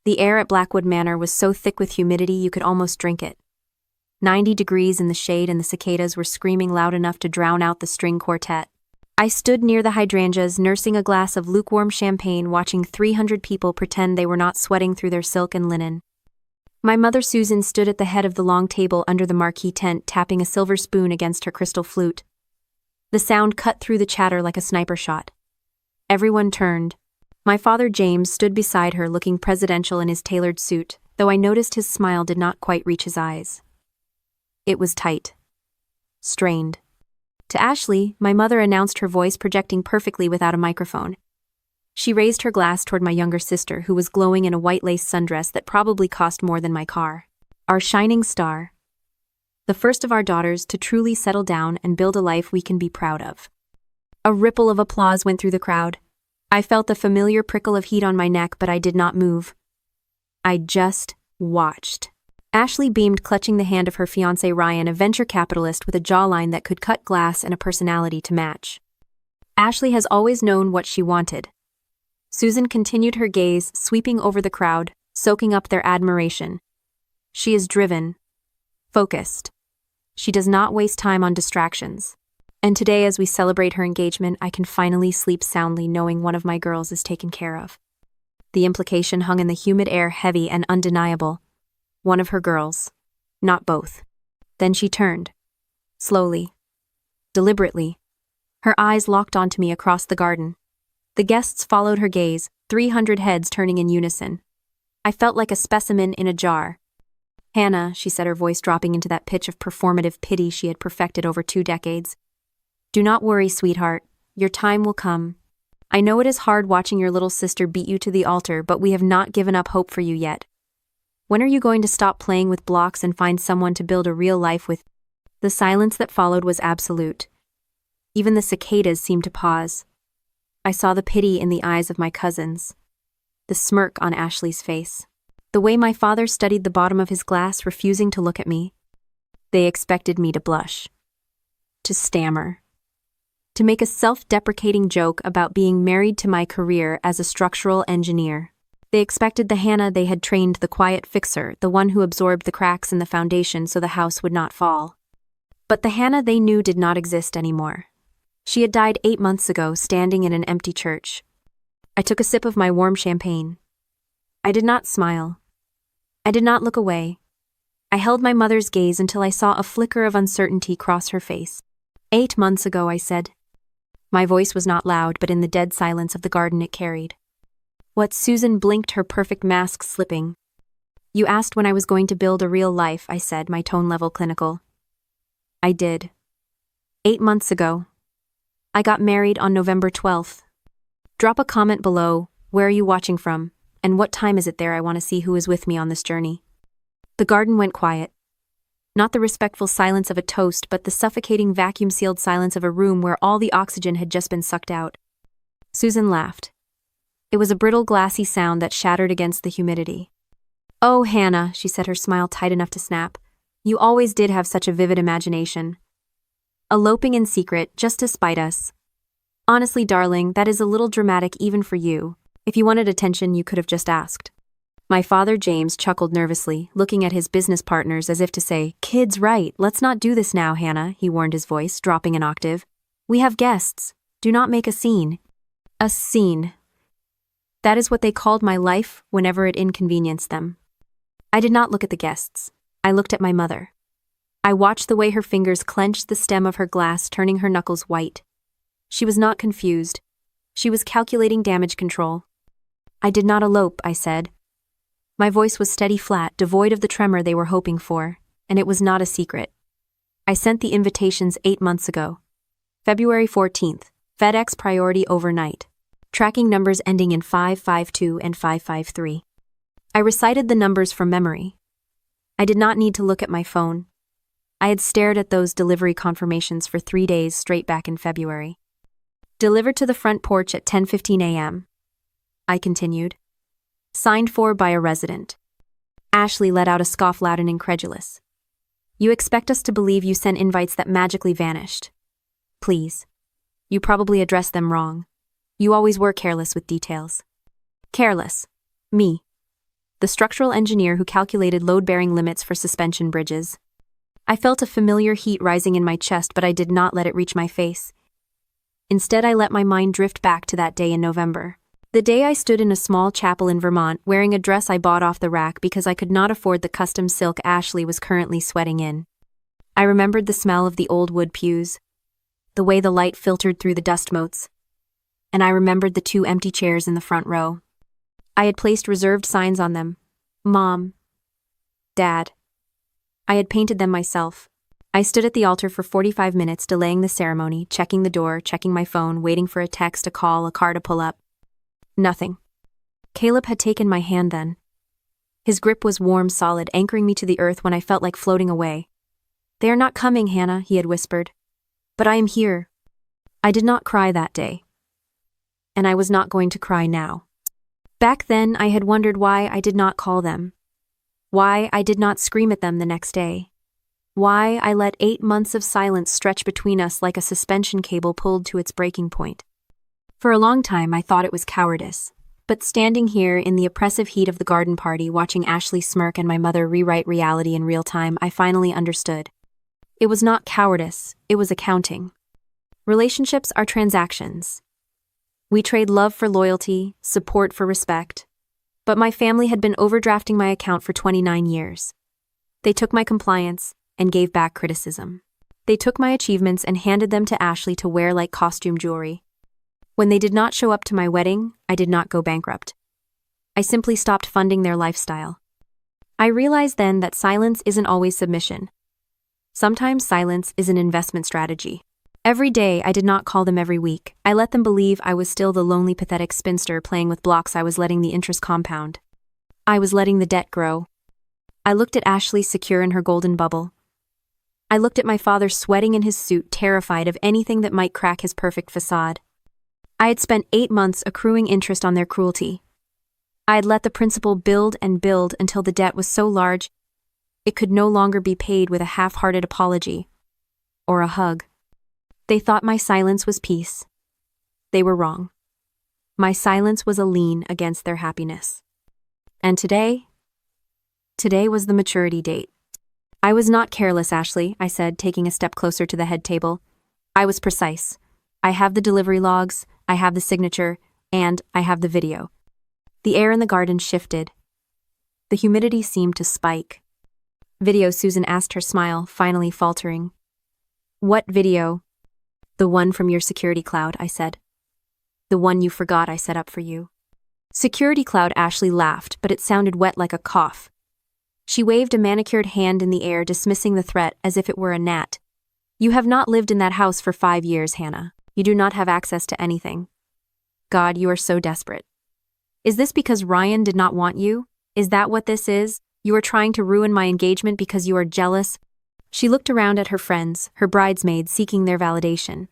The air at Blackwood Manor was so thick with humidity you could almost drink it. 90 degrees in the shade and the cicadas were screaming loud enough to drown out the string quartet. I stood near the hydrangeas, nursing a glass of lukewarm champagne, watching 300 people pretend they were not sweating through their silk and linen. My mother Susan stood at the head of the long table under the marquee tent, tapping a silver spoon against her crystal flute. The sound cut through the chatter like a sniper shot. Everyone turned. My father James stood beside her, looking presidential in his tailored suit, though I noticed his smile did not quite reach his eyes. It was tight. Strained. To Ashley, my mother announced, her voice projecting perfectly without a microphone. She raised her glass toward my younger sister, who was glowing in a white lace sundress that probably cost more than my car. Our shining star. The first of our daughters to truly settle down and build a life we can be proud of. A ripple of applause went through the crowd. I felt the familiar prickle of heat on my neck, but I did not move. I just watched. Ashley beamed, clutching the hand of her fiancé Ryan, a venture capitalist with a jawline that could cut glass and a personality to match. Ashley has always known what she wanted. Susan continued, her gaze sweeping over the crowd, soaking up their admiration. She is driven, focused. She does not waste time on distractions. And today, as we celebrate her engagement, I can finally sleep soundly knowing one of my girls is taken care of. The implication hung in the humid air, heavy and undeniable. One of her girls, not both. Then she turned. Slowly. Deliberately. Her eyes locked onto me across the garden. The guests followed her gaze, 300 heads turning in unison. I felt like a specimen in a jar. Hannah, she said, her voice dropping into that pitch of performative pity she had perfected over 2 decades. Do not worry, sweetheart. Your time will come. I know it is hard watching your little sister beat you to the altar, but we have not given up hope for you yet. When are you going to stop playing with blocks and find someone to build a real life with? The silence that followed was absolute. Even the cicadas seemed to pause. I saw the pity in the eyes of my cousins, the smirk on Ashley's face, the way my father studied the bottom of his glass, refusing to look at me. They expected me to blush, to stammer, to make a self-deprecating joke about being married to my career as a structural engineer. They expected the Hannah they had trained, the quiet fixer, the one who absorbed the cracks in the foundation so the house would not fall. But the Hannah they knew did not exist anymore. She had died 8 months ago, standing in an empty church. I took a sip of my warm champagne. I did not smile. I did not look away. I held my mother's gaze until I saw a flicker of uncertainty cross her face. 8 months ago, I said. My voice was not loud, but in the dead silence of the garden it carried. What? Susan blinked, her perfect mask slipping. You asked when I was going to build a real life, I said, my tone level clinical. I did. 8 months ago. I got married on November 12th. Drop a comment below, where are you watching from, and what time is it there? I want to see who is with me on this journey. The garden went quiet. Not the respectful silence of a toast, but the suffocating vacuum-sealed silence of a room where all the oxygen had just been sucked out. Susan laughed. It was a brittle, glassy sound that shattered against the humidity. Oh, Hannah, she said, her smile tight enough to snap. You always did have such a vivid imagination. Eloping in secret, just to spite us. Honestly, darling, that is a little dramatic even for you. If you wanted attention, you could have just asked. My father James chuckled nervously, looking at his business partners as if to say, Kid's right, let's not do this now, Hannah, he warned, his voice dropping an octave. We have guests. Do not make a scene. A scene. That is what they called my life whenever it inconvenienced them. I did not look at the guests. I looked at my mother. I watched the way her fingers clenched the stem of her glass, turning her knuckles white. She was not confused. She was calculating damage control. I did not elope, I said. My voice was steady, flat, devoid of the tremor they were hoping for, and it was not a secret. I sent the invitations 8 months ago. February 14th, FedEx priority overnight. Tracking numbers ending in 552 and 553. I recited the numbers from memory. I did not need to look at my phone. I had stared at those delivery confirmations for 3 days straight back in February. Delivered to the front porch at 10:15 a.m. I continued. Signed for by a resident. Ashley let out a scoff, loud and incredulous. You expect us to believe you sent invites that magically vanished. Please. You probably addressed them wrong. You always were careless with details. Careless. Me. The the structural engineer who calculated load-bearing limits for suspension bridges. I felt a familiar heat rising in my chest, but I did not let it reach my face. Instead, I let my mind drift back to that day in November. The day I stood in a small chapel in Vermont, wearing a dress I bought off the rack because I could not afford the custom silk Ashley was currently sweating in. I remembered the smell of the old wood pews, the way the light filtered through the dust motes, and I remembered the 2 empty chairs in the front row. I had placed reserved signs on them. Mom. Dad. I had painted them myself. I stood at the altar for 45 minutes, delaying the ceremony, checking the door, checking my phone, waiting for a text, a call, a car to pull up. Nothing. Caleb had taken my hand then. His grip was warm, solid, anchoring me to the earth when I felt like floating away. "They are not coming, Hannah," he had whispered. "But I am here." I did not cry that day. And I was not going to cry now. Back then, I had wondered why I did not call them. Why I did not scream at them the next day. Why I let 8 months of silence stretch between us like a suspension cable pulled to its breaking point. For a long time, I thought it was cowardice. But standing here in the oppressive heat of the garden party, watching Ashley smirk and my mother rewrite reality in real time, I finally understood. It was not cowardice, it was accounting. Relationships are transactions. We trade love for loyalty, support for respect. But my family had been overdrafting my account for 29 years. They took my compliance and gave back criticism. They took my achievements and handed them to Ashley to wear like costume jewelry. When they did not show up to my wedding, I did not go bankrupt. I simply stopped funding their lifestyle. I realized then that silence isn't always submission. Sometimes silence is an investment strategy. Every day, I did not call them every week. I let them believe I was still the lonely, pathetic spinster playing with blocks. I was letting the interest compound. I was letting the debt grow. I looked at Ashley secure in her golden bubble. I looked at my father sweating in his suit, terrified of anything that might crack his perfect facade. I had spent 8 months accruing interest on their cruelty. I had let the principal build and build until the debt was so large it could no longer be paid with a half-hearted apology or a hug. They thought my silence was peace. They were wrong. My silence was a lien against their happiness. And today was the maturity date. "I was not careless, Ashley," I said, taking a step closer to the head table. "I was precise. I have the delivery logs, I have the signature, and I have the video." The air in the garden shifted. The humidity seemed to spike. "Video," Susan asked, her smile finally faltering. "What video?" "The one from your security cloud," I said. "The one you forgot I set up for you." "Security cloud," Ashley laughed, but it sounded wet like a cough. She waved a manicured hand in the air, dismissing the threat as if it were a gnat. "You have not lived in that house for 5 years, Hannah. You do not have access to anything. God, you are so desperate. Is this because Ryan did not want you? Is that what this is? You are trying to ruin my engagement because you are jealous?" She looked around at her friends, her bridesmaids, seeking their validation.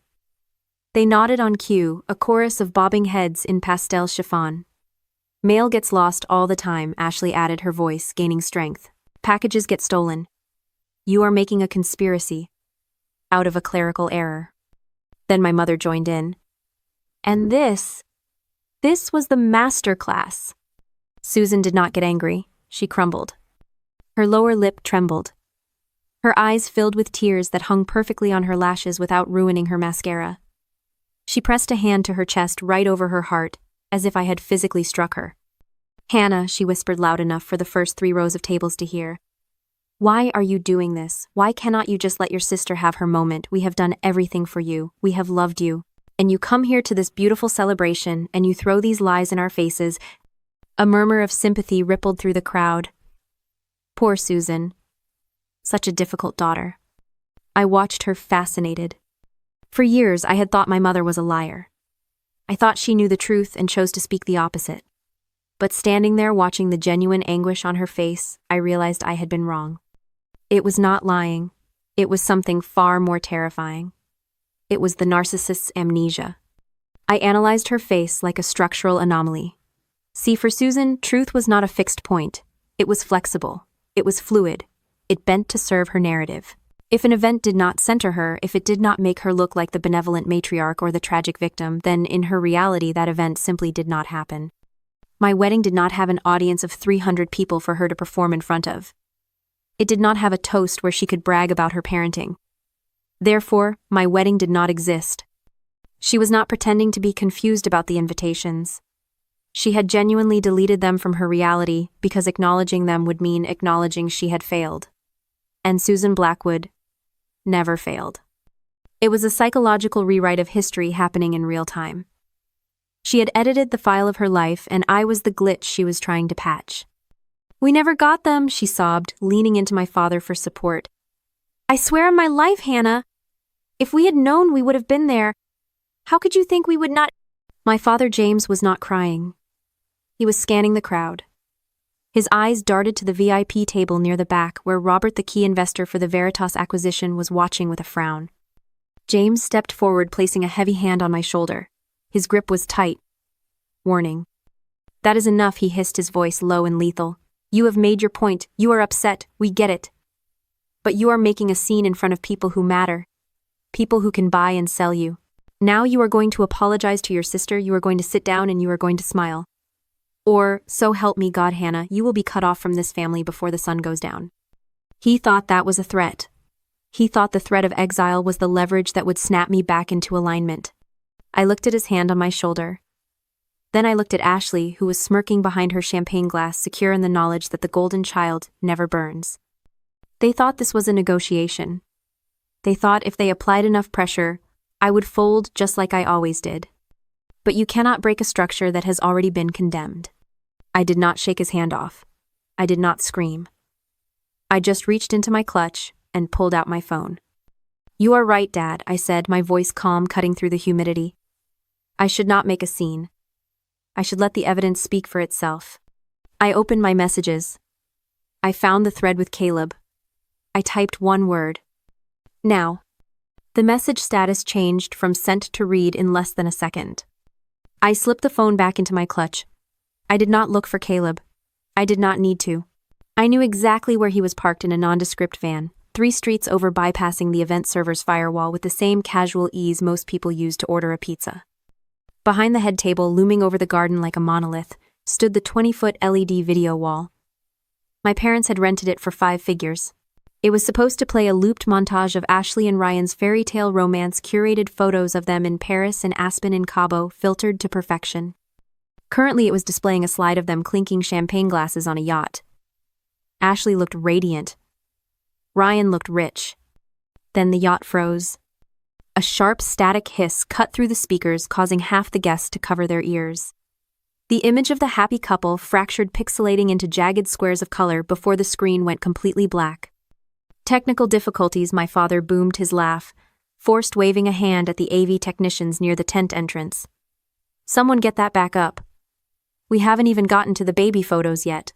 They nodded on cue, a chorus of bobbing heads in pastel chiffon. "Mail gets lost all the time," Ashley added, her voice gaining strength. "Packages get stolen. You are making a conspiracy out of a clerical error." Then my mother joined in. "And this was the master class." Susan did not get angry. She crumbled. Her lower lip trembled. Her eyes filled with tears that hung perfectly on her lashes without ruining her mascara. She pressed a hand to her chest right over her heart, as if I had physically struck her. "Hannah," she whispered loud enough for the first 3 rows of tables to hear. "Why are you doing this? Why cannot you just let your sister have her moment? We have done everything for you. We have loved you. And you come here to this beautiful celebration and you throw these lies in our faces." A murmur of sympathy rippled through the crowd. Poor Susan. Such a difficult daughter. I watched her fascinated. For years, I had thought my mother was a liar. I thought she knew the truth and chose to speak the opposite. But standing there watching the genuine anguish on her face, I realized I had been wrong. It was not lying. It was something far more terrifying. It was the narcissist's amnesia. I analyzed her face like a structural anomaly. See, for Susan, truth was not a fixed point. It was flexible. It was fluid. It bent to serve her narrative. If an event did not center her, if it did not make her look like the benevolent matriarch or the tragic victim, then in her reality that event simply did not happen. My wedding did not have an audience of 300 people for her to perform in front of. It did not have a toast where she could brag about her parenting. Therefore, my wedding did not exist. She was not pretending to be confused about the invitations. She had genuinely deleted them from her reality because acknowledging them would mean acknowledging she had failed. And Susan Blackwood never failed. It was a psychological rewrite of history happening in real time. She had edited the file of her life, and I was the glitch she was trying to patch. "We never got them," she sobbed, leaning into my father for support. "I swear on my life, Hannah. If we had known we would have been there. How could you think we would not?" My father James was not crying. He was scanning the crowd. His eyes darted to the VIP table near the back where Robert, the key investor for the Veritas acquisition, was watching with a frown. James stepped forward, placing a heavy hand on my shoulder. His grip was tight. Warning. "That is enough," he hissed, his voice low and lethal. "You have made your point. You are upset. We get it. But you are making a scene in front of people who matter. People who can buy and sell you. Now you are going to apologize to your sister, you are going to sit down, and you are going to smile. Or, so help me God, Hannah, you will be cut off from this family before the sun goes down." He thought that was a threat. He thought the threat of exile was the leverage that would snap me back into alignment. I looked at his hand on my shoulder. Then I looked at Ashley, who was smirking behind her champagne glass, secure in the knowledge that the golden child never burns. They thought this was a negotiation. They thought if they applied enough pressure, I would fold just like I always did. But you cannot break a structure that has already been condemned. I did not shake his hand off. I did not scream. I just reached into my clutch and pulled out my phone. "You are right, Dad," I said, my voice calm, cutting through the humidity. I should not make a scene. I should let the evidence speak for itself. I opened my messages. I found the thread with Caleb. I typed one word. "Now." The message status changed from sent to read in less than a second. I slipped the phone back into my clutch. I did not look for Caleb. I did not need to. I knew exactly where he was parked in a nondescript van, 3 streets over, bypassing the event server's firewall with the same casual ease most people use to order a pizza. Behind the head table, looming over the garden like a monolith, stood the 20-foot LED video wall. My parents had rented it for 5 figures. It was supposed to play a looped montage of Ashley and Ryan's fairy tale romance, curated photos of them in Paris and Aspen in Cabo, filtered to perfection. Currently, it was displaying a slide of them clinking champagne glasses on a yacht. Ashley looked radiant. Ryan looked rich. Then the yacht froze. A sharp, static hiss cut through the speakers, causing half the guests to cover their ears. The image of the happy couple fractured, pixelating into jagged squares of color before the screen went completely black. "Technical difficulties," my father boomed, his laugh, forced, waving a hand at the AV technicians near the tent entrance. "Someone get that back up. We haven't even gotten to the baby photos yet."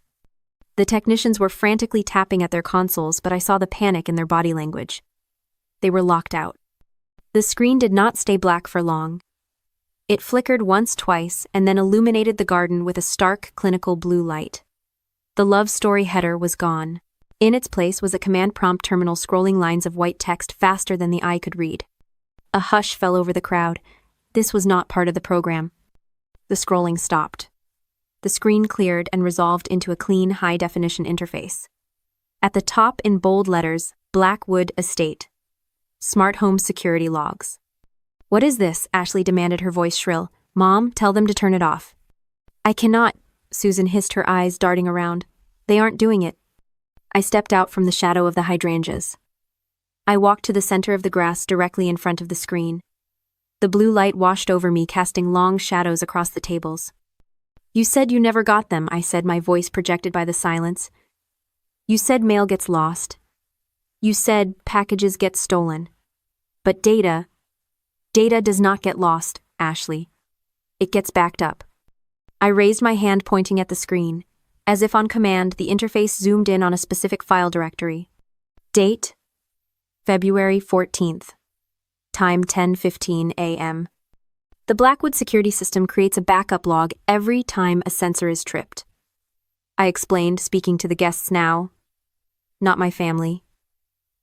The technicians were frantically tapping at their consoles, but I saw the panic in their body language. They were locked out. The screen did not stay black for long. It flickered once, twice, and then illuminated the garden with a stark, clinical blue light. The love story header was gone. In its place was a command prompt terminal scrolling lines of white text faster than the eye could read. A hush fell over the crowd. This was not part of the program. The scrolling stopped. The screen cleared and resolved into a clean, high-definition interface. At the top, in bold letters, Blackwood Estate. Smart home security logs. "What is this?" Ashley demanded, her voice shrill. "Mom, tell them to turn it off." "I cannot," Susan hissed, her eyes darting around. "They aren't doing it." I stepped out from the shadow of the hydrangeas. I walked to the center of the grass directly in front of the screen. The blue light washed over me, casting long shadows across the tables. "You said you never got them," I said, my voice projected by the silence. "You said mail gets lost. You said packages get stolen. But data does not get lost, Ashley. It gets backed up." I raised my hand, pointing at the screen. As if on command, the interface zoomed in on a specific file directory. Date: February 14th. Time 10:15 a.m. The Blackwood security system creates a backup log every time a sensor is tripped. I explained, speaking to the guests now. Not my family.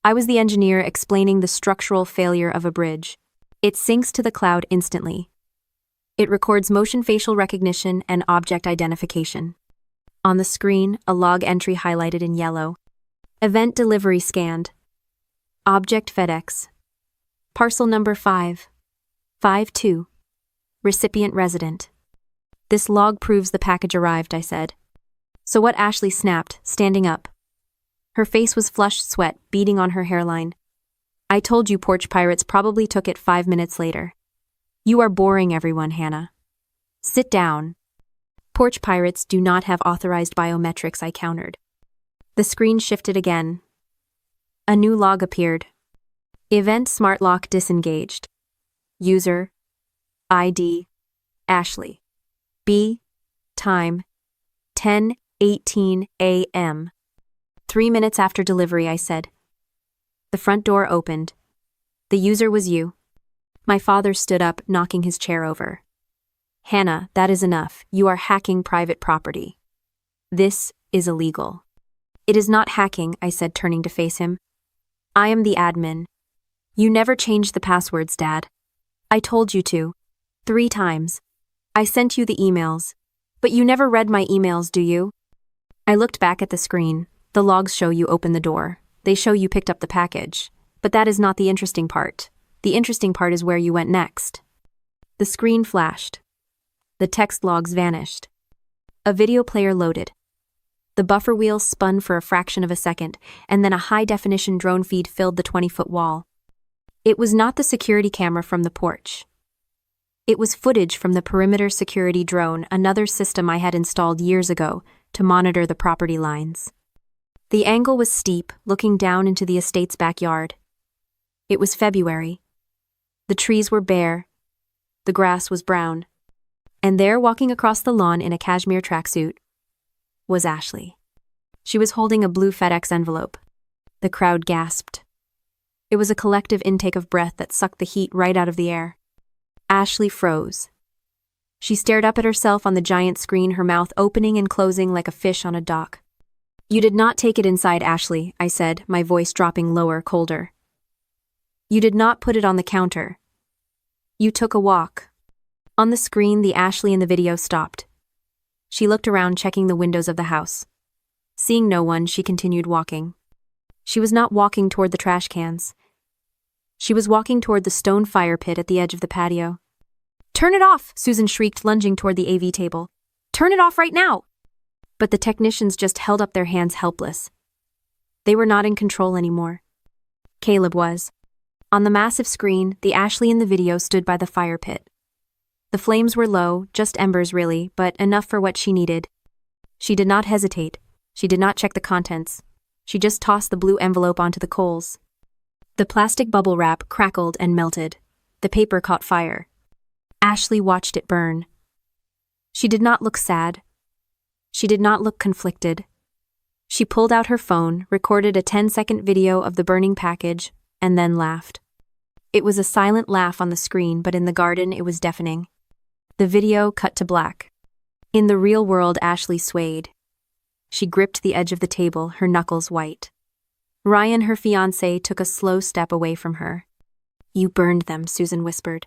I was the engineer explaining the structural failure of a bridge. It syncs to the cloud instantly. It records motion facial recognition and object identification. On the screen, a log entry highlighted in yellow. Event delivery scanned. Object FedEx. Parcel number 552. Recipient resident. This log proves the package arrived, I said. So what? Ashley snapped, standing up. Her face was flushed sweat beading on her hairline. I told you porch pirates probably took it 5 minutes later. You are boring everyone, Hannah. Sit down. Porch pirates do not have authorized biometrics, I countered. The screen shifted again. A new log appeared. Event smart lock disengaged. User. ID. Ashley. B. Time. 10:18 a.m. 3 minutes after delivery, I said. The front door opened. The user was you. My father stood up, knocking his chair over. Hannah, that is enough. You are hacking private property. This is illegal. It is not hacking, I said, turning to face him. I am the admin. You never changed the passwords, Dad. I told you to. 3 times. I sent you the emails. But you never read my emails, do you? I looked back at the screen. The logs show you opened the door. They show you picked up the package. But that is not the interesting part. The interesting part is where you went next. The screen flashed. The text logs vanished. A video player loaded. The buffer wheel spun for a fraction of a second, and then a high-definition drone feed filled the 20-foot wall. It was not the security camera from the porch. It was footage from the perimeter security drone, another system I had installed years ago to monitor the property lines. The angle was steep, looking down into the estate's backyard. It was February. The trees were bare. The grass was brown. And there, walking across the lawn in a cashmere tracksuit, was Ashley. She was holding a blue FedEx envelope. The crowd gasped. It was a collective intake of breath that sucked the heat right out of the air. Ashley froze. She stared up at herself on the giant screen, her mouth opening and closing like a fish on a dock. You did not take it inside, Ashley, I said, my voice dropping lower, colder. You did not put it on the counter. You took a walk. On the screen, the Ashley in the video stopped. She looked around, checking the windows of the house. Seeing no one, she continued walking. She was not walking toward the trash cans. She was walking toward the stone fire pit at the edge of the patio. Turn it off, Susan shrieked, lunging toward the AV table. Turn it off right now! But the technicians just held up their hands helpless. They were not in control anymore. Caleb was. On the massive screen, the Ashley in the video stood by the fire pit. The flames were low, just embers really, but enough for what she needed. She did not hesitate. She did not check the contents. She just tossed the blue envelope onto the coals. The plastic bubble wrap crackled and melted. The paper caught fire. Ashley watched it burn. She did not look sad. She did not look conflicted. She pulled out her phone, recorded a 10-second video of the burning package, and then laughed. It was a silent laugh on the screen, but in the garden it was deafening. The video cut to black. In the real world, Ashley swayed. She gripped the edge of the table, her knuckles white. Ryan, her fiancé, took a slow step away from her. You burned them, Susan whispered.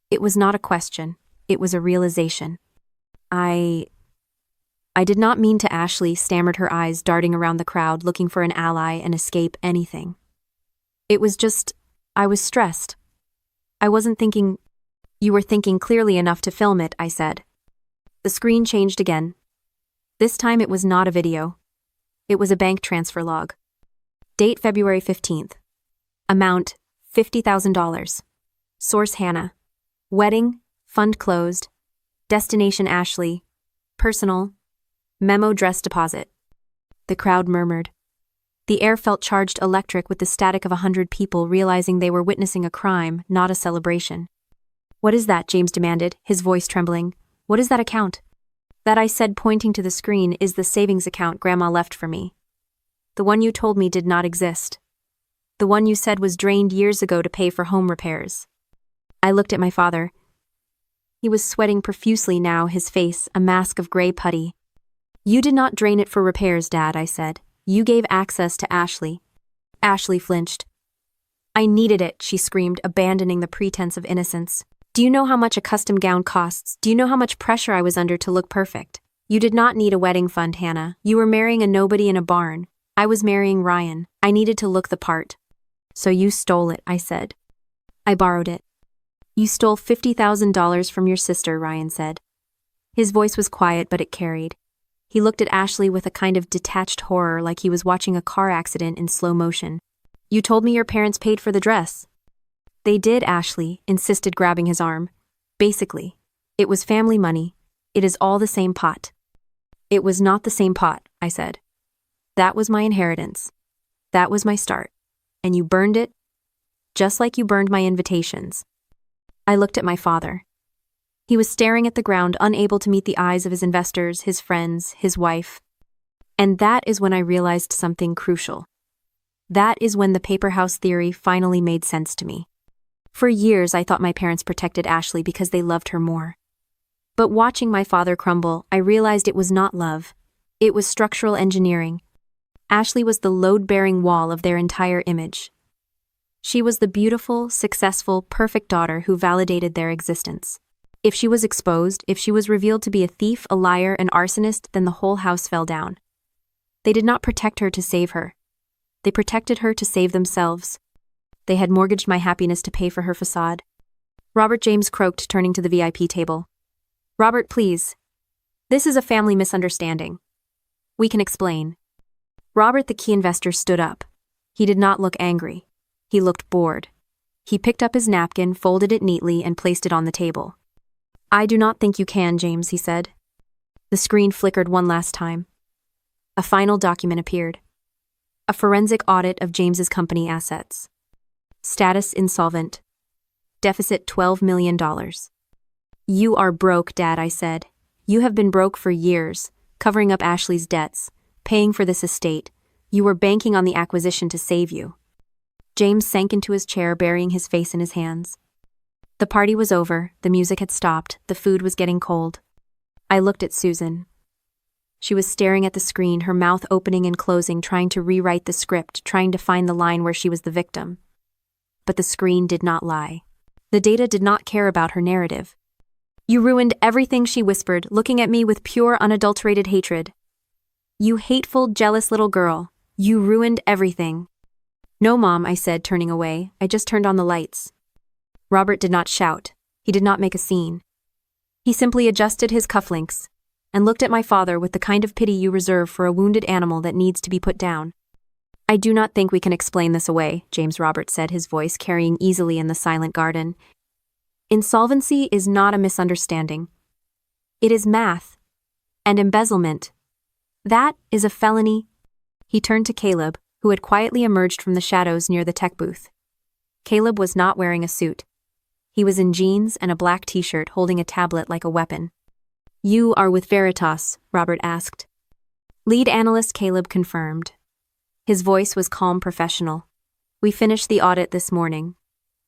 It was not a question. It was a realization. I did not mean to. Ashley stammered, her eyes darting around the crowd, looking for an ally, an escape, anything. It was just, I was stressed. I wasn't thinking. You were thinking clearly enough to film it, I said. The screen changed again. This time it was not a video. It was a bank transfer log. Date February 15th. Amount $50,000. Source Hannah. Wedding, fund closed. Destination Ashley. Personal. Memo dress deposit. The crowd murmured. The air felt charged electric with the static of 100 people realizing they were witnessing a crime, not a celebration. What is that? James demanded, his voice trembling. What is that account? That, I said, pointing to the screen, is the savings account Grandma left for me. The one you told me did not exist. The one you said was drained years ago to pay for home repairs. I looked at my father. He was sweating profusely now, his face a mask of gray putty. You did not drain it for repairs, Dad, I said. You gave access to Ashley. Ashley flinched. I needed it, she screamed, abandoning the pretense of innocence. Do you know how much a custom gown costs? Do you know how much pressure I was under to look perfect? You did not need a wedding fund, Hannah. You were marrying a nobody in a barn. I was marrying Ryan. I needed to look the part. So you stole it, I said. I borrowed it. You stole $50,000 from your sister, Ryan said. His voice was quiet, but it carried. He looked at Ashley with a kind of detached horror, like he was watching a car accident in slow motion. You told me your parents paid for the dress. They did, Ashley insisted, grabbing his arm. Basically, it was family money. It is all the same pot. It was not the same pot, I said. That was my inheritance. That was my start. And you burned it, just like you burned my invitations. I looked at my father. He was staring at the ground, unable to meet the eyes of his investors, his friends, his wife. And that is when I realized something crucial. That is when the paper house theory finally made sense to me. For years, I thought my parents protected Ashley because they loved her more. But watching my father crumble, I realized it was not love. It was structural engineering. Ashley was the load-bearing wall of their entire image. She was the beautiful, successful, perfect daughter who validated their existence. If she was exposed, if she was revealed to be a thief, a liar, an arsonist, then the whole house fell down. They did not protect her to save her. They protected her to save themselves. They had mortgaged my happiness to pay for her facade. Robert James croaked, turning to the VIP table. Robert, please. This is a family misunderstanding. We can explain. Robert, the key investor, stood up. He did not look angry. He looked bored. He picked up his napkin, folded it neatly, and placed it on the table. I do not think you can, James, he said. The screen flickered one last time. A final document appeared. A forensic audit of James's company assets. Status insolvent. Deficit $12 million. You are broke, Dad, I said. You have been broke for years, covering up Ashley's debts, paying for this estate. You were banking on the acquisition to save you. James sank into his chair, burying his face in his hands. The party was over, the music had stopped, the food was getting cold. I looked at Susan. She was staring at the screen, her mouth opening and closing, trying to rewrite the script, trying to find the line where she was the victim. But the screen did not lie. The data did not care about her narrative. You ruined everything, she whispered, looking at me with pure, unadulterated hatred. You hateful, jealous little girl. You ruined everything. No, Mom, I said, turning away. I just turned on the lights. Robert did not shout. He did not make a scene. He simply adjusted his cufflinks and looked at my father with the kind of pity you reserve for a wounded animal that needs to be put down. I do not think we can explain this away, James Robert said, his voice carrying easily in the silent garden. Insolvency is not a misunderstanding. It is math. And embezzlement. That is a felony. He turned to Caleb, who had quietly emerged from the shadows near the tech booth. Caleb was not wearing a suit. He was in jeans and a black t-shirt, holding a tablet like a weapon. You are with Veritas, Robert asked. Lead analyst Caleb confirmed. His voice was calm, professional. We finished the audit this morning.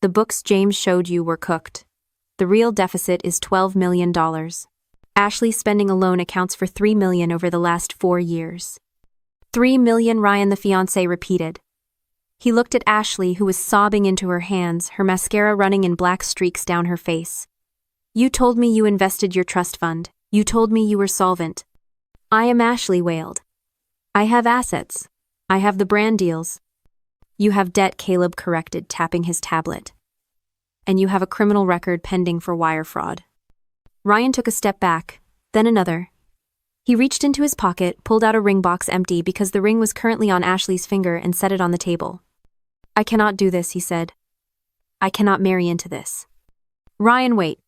The books James showed you were cooked. The real deficit is $12 million. Ashley's spending alone accounts for $3 million over the last 4 years. $3 million, Ryan, the fiancé, repeated. He looked at Ashley, who was sobbing into her hands, her mascara running in black streaks down her face. You told me you invested your trust fund. You told me you were solvent. I am Ashley wailed. I have assets. I have the brand deals. You have debt, Caleb corrected, tapping his tablet. And you have a criminal record pending for wire fraud. Ryan took a step back, then another. He reached into his pocket, pulled out a ring box empty because the ring was currently on Ashley's finger, and set it on the table. I cannot do this, he said. I cannot marry into this. Ryan, wait.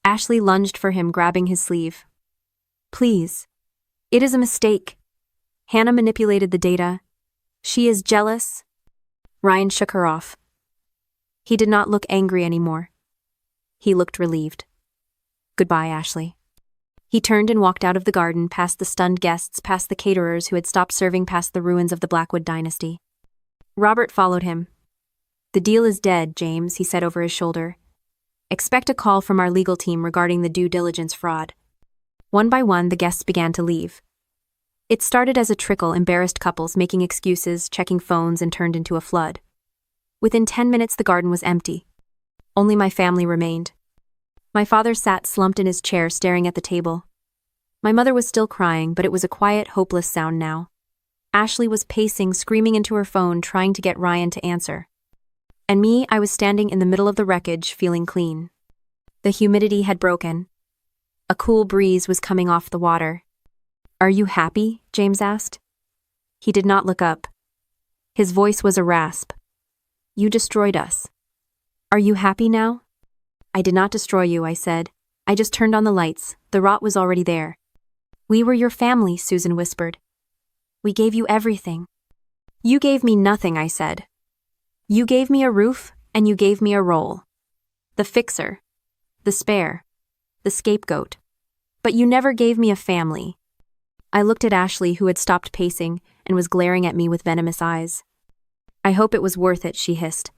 Ashley lunged for him, grabbing his sleeve. Please. It is a mistake. Hannah manipulated the data. She is jealous. Ryan shook her off. He did not look angry anymore. He looked relieved. Goodbye, Ashley. He turned and walked out of the garden, past the stunned guests, past the caterers who had stopped serving, past the ruins of the Blackwood dynasty. Robert followed him. The deal is dead, James, he said over his shoulder. Expect a call from our legal team regarding the due diligence fraud. One by one, the guests began to leave. It started as a trickle, embarrassed couples making excuses, checking phones, and turned into a flood. Within 10 minutes, the garden was empty. Only my family remained. My father sat slumped in his chair staring at the table. My mother was still crying, but it was a quiet, hopeless sound now. Ashley was pacing, screaming into her phone, trying to get Ryan to answer. And me, I was standing in the middle of the wreckage, feeling clean. The humidity had broken. A cool breeze was coming off the water. "Are you happy?" James asked. He did not look up. His voice was a rasp. "You destroyed us. Are you happy now?" "I did not destroy you," I said. "I just turned on the lights. The rot was already there." "We were your family," Susan whispered. "We gave you everything." "You gave me nothing," I said. "You gave me a roof, and you gave me a role. The fixer. The spare. The scapegoat. But you never gave me a family." I looked at Ashley, who had stopped pacing and was glaring at me with venomous eyes. "I hope it was worth it," she hissed.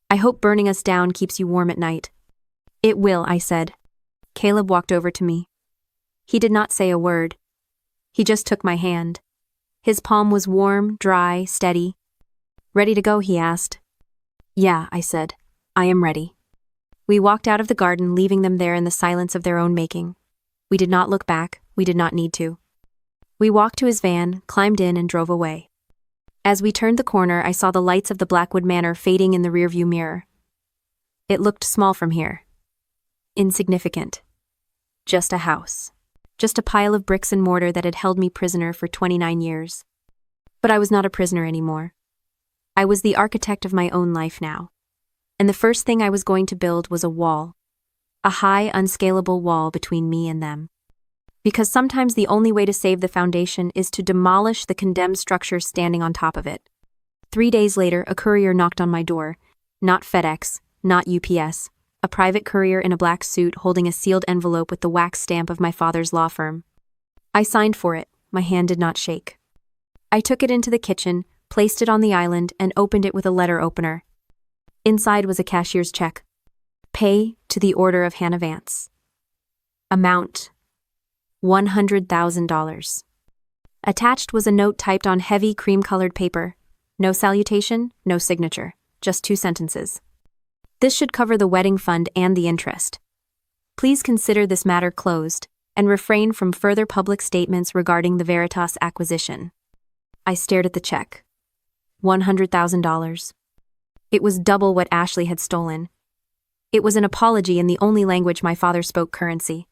"I hope burning us down keeps you warm at night." "It will," I said. Caleb walked over to me. He did not say a word. He just took my hand. His palm was warm, dry, steady. "Ready to go?" he asked. "Yeah," I said. "I am ready." We walked out of the garden, leaving them there in the silence of their own making. We did not look back. We did not need to. We walked to his van, climbed in, and drove away. As we turned the corner, I saw the lights of the Blackwood Manor fading in the rearview mirror. It looked small from here. Insignificant. Just a house. Just a pile of bricks and mortar that had held me prisoner for 29 years. But I was not a prisoner anymore. I was the architect of my own life now. And the first thing I was going to build was a wall. A high, unscalable wall between me and them. Because sometimes the only way to save the foundation is to demolish the condemned structure standing on top of it. 3 days later, a courier knocked on my door. Not FedEx, not UPS. A private courier in a black suit holding a sealed envelope with the wax stamp of my father's law firm. I signed for it. My hand did not shake. I took it into the kitchen, placed it on the island, and opened it with a letter opener. Inside was a cashier's check. Pay to the order of Hannah Vance. Amount: $100,000. Attached was a note typed on heavy cream-colored paper. No salutation, no signature, just 2 sentences. This should cover the wedding fund and the interest. Please consider this matter closed and refrain from further public statements regarding the Veritas acquisition. I stared at the check. $100,000. It was double what Ashley had stolen. It was an apology in the only language my father spoke: currency.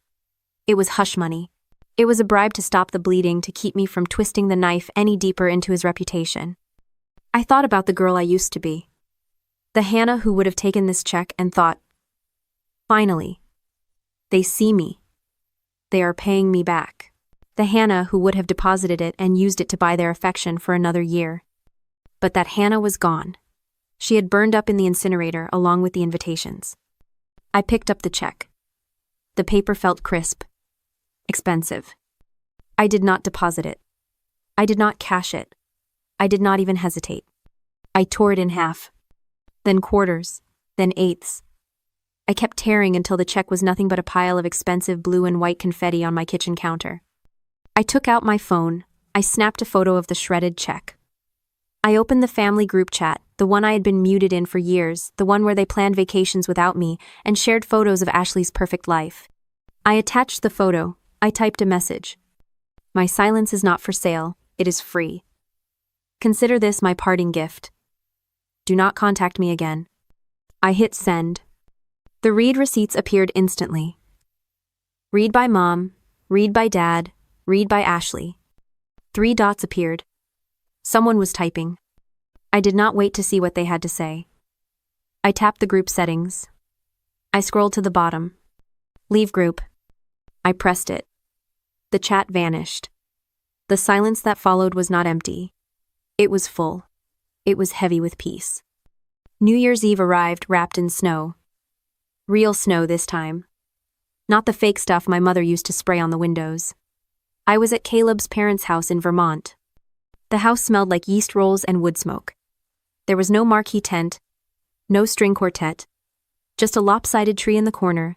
It was hush money. It was a bribe to stop the bleeding, to keep me from twisting the knife any deeper into his reputation. I thought about the girl I used to be. The Hannah who would have taken this check and thought, "Finally. They see me. They are paying me back." The Hannah who would have deposited it and used it to buy their affection for another year. But that Hannah was gone. She had burned up in the incinerator along with the invitations. I picked up the check. The paper felt crisp. Expensive. I did not deposit it. I did not cash it. I did not even hesitate. I tore it in half. Then quarters. Then eighths. I kept tearing until the check was nothing but a pile of expensive blue and white confetti on my kitchen counter. I took out my phone. I snapped a photo of the shredded check. I opened the family group chat, the one I had been muted in for years, the one where they planned vacations without me and shared photos of Ashley's perfect life. I attached the photo. I typed a message. "My silence is not for sale. It is free. Consider this my parting gift. Do not contact me again." I hit send. The read receipts appeared instantly. Read by Mom, read by Dad, read by Ashley. 3 dots appeared. Someone was typing. I did not wait to see what they had to say. I tapped the group settings. I scrolled to the bottom. Leave group. I pressed it. The chat vanished. The silence that followed was not empty. It was full. It was heavy with peace. New Year's Eve arrived wrapped in snow. Real snow this time. Not the fake stuff my mother used to spray on the windows. I was at Caleb's parents' house in Vermont. The house smelled like yeast rolls and wood smoke. There was no marquee tent, no string quartet, just a lopsided tree in the corner,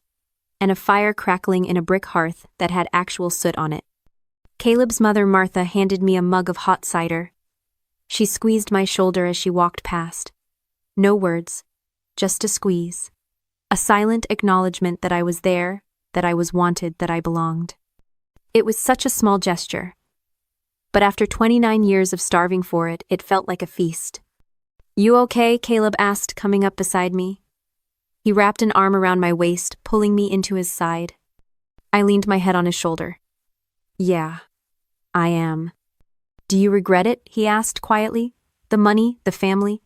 and a fire crackling in a brick hearth that had actual soot on it. Caleb's mother, Martha, handed me a mug of hot cider. She squeezed my shoulder as she walked past. No words, just a squeeze. A silent acknowledgement that I was there, that I was wanted, that I belonged. It was such a small gesture. But after 29 years of starving for it, it felt like a feast. "You okay?" Caleb asked, coming up beside me. He wrapped an arm around my waist, pulling me into his side. I leaned my head on his shoulder. "Yeah, I am." "Do you regret it?" he asked quietly. "The money, the family?"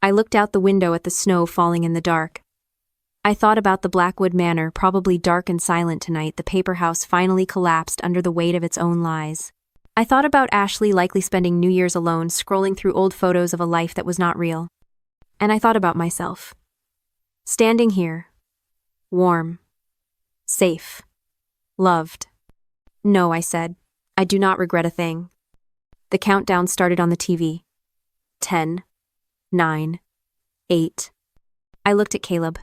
I looked out the window at the snow falling in the dark. I thought about the Blackwood Manor, probably dark and silent tonight. The paper house finally collapsed under the weight of its own lies. I thought about Ashley likely spending New Year's alone, scrolling through old photos of a life that was not real. And I thought about myself. Standing here. Warm. Safe. Loved. "No," I said. "I do not regret a thing." The countdown started on the TV. 10. 9. 8. I looked at Caleb.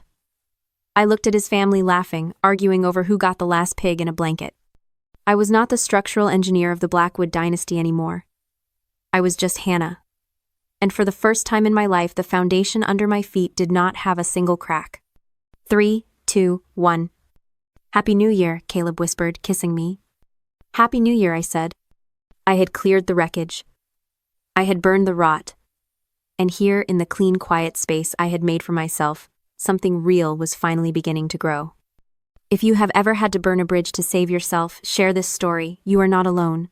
I looked at his family laughing, arguing over who got the last pig in a blanket. I was not the structural engineer of the Blackwood dynasty anymore. I was just Hannah. And for the first time in my life, the foundation under my feet did not have a single crack. 3, 2, 1. "Happy New Year," Caleb whispered, kissing me. "Happy New Year," I said. I had cleared the wreckage. I had burned the rot. And here, in the clean, quiet space I had made for myself, something real was finally beginning to grow. If you have ever had to burn a bridge to save yourself, share this story. You are not alone.